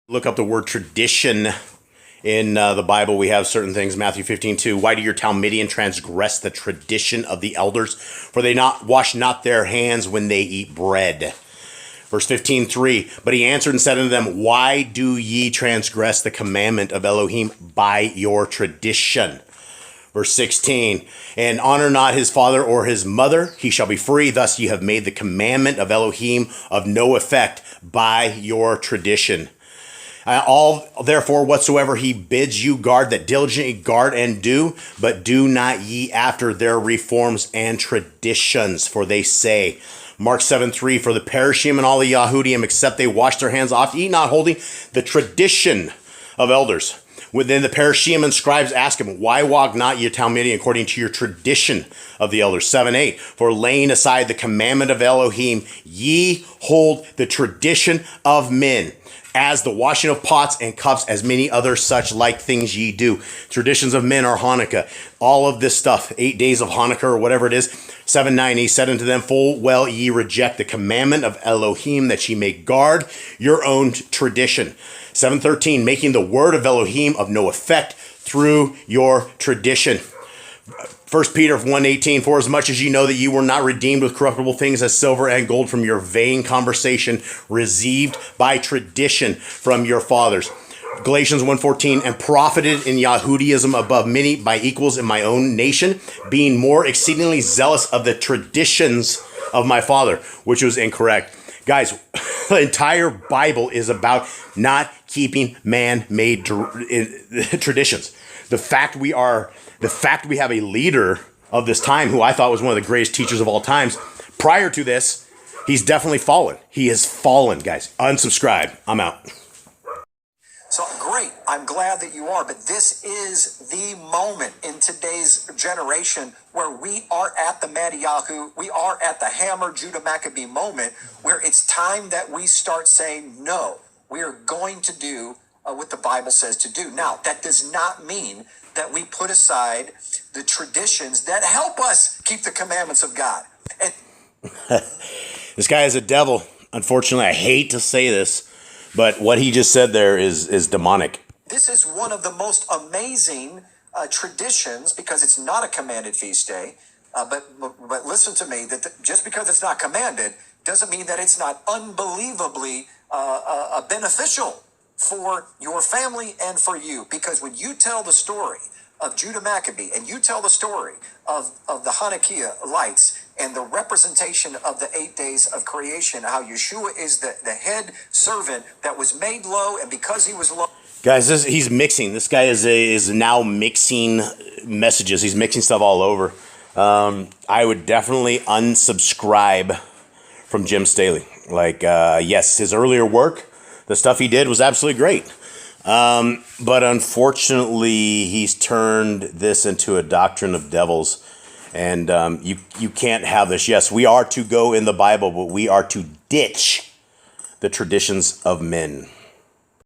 Look up the word tradition in the Bible. We have certain things. Matthew 15:2. Why do your Talmudian transgress the tradition of the elders? For they wash not their hands when they eat bread. Verse 15:3. But he answered and said unto them, why do ye transgress the commandment of Elohim by your tradition? Verse 16, and honor not his father or his mother, he shall be free. Thus ye have made the commandment of Elohim of no effect by your tradition. Therefore, whatsoever he bids you guard, that diligently guard and do, but do not ye after their reforms and traditions. For they say, Mark 7:3, for the Perishim and all the Yahudim, except they wash their hands oft, eat not, holding the tradition of elders. Within the Perishim and scribes ask him, why walk not ye Talmudian according to your tradition of the elders? 7:8, for laying aside the commandment of Elohim, ye hold the tradition of men, as the washing of pots and cups, as many other such like things ye do. Traditions of men are Hanukkah. All of this stuff, 8 days of Hanukkah or whatever it is. 7:9, he said unto them, full well ye reject the commandment of Elohim, that ye may guard your own tradition. 7:13, making the word of Elohim of no effect through your tradition. 1 Peter 1:18, for as much as ye know that ye were not redeemed with corruptible things as silver and gold from your vain conversation received by tradition from your fathers. Galatians 1:14, and profited in Yahudaism above many by equals in my own nation, being more exceedingly zealous of the traditions of my father, which was incorrect. Guys, the entire Bible is about not keeping man-made traditions. The fact we have a leader of this time who I thought was one of the greatest teachers of all times. Prior to this, he's definitely fallen. He has fallen, guys. Unsubscribe. I'm out. So great. I'm glad that you are. But this is the moment in today's generation where we are at the Madiyahu, we are at the Hammer Judah Maccabee moment, where it's time that we start saying, no, we are going to do what the Bible says to do. Now, that does not mean that we put aside the traditions that help us keep the commandments of God. And this guy is a devil. Unfortunately, I hate to say this, but what he just said there is demonic. This is one of the most amazing traditions, because it's not a commanded feast day. But listen to me, that just because it's not commanded doesn't mean that it's not unbelievably beneficial for your family and for you. Because when you tell the story of Judah Maccabee and you tell the story of the Hanukkah lights and the representation of the 8 days of creation, how Yeshua is the head servant that was made low, and because he was low. Guys, he's mixing. This guy is now mixing messages. He's mixing stuff all over. I would definitely unsubscribe from Jim Staley. Yes, his earlier work, the stuff he did was absolutely great. But unfortunately, he's turned this into a doctrine of devils. And you can't have this. Yes, we are to go in the Bible, but we are to ditch the traditions of men.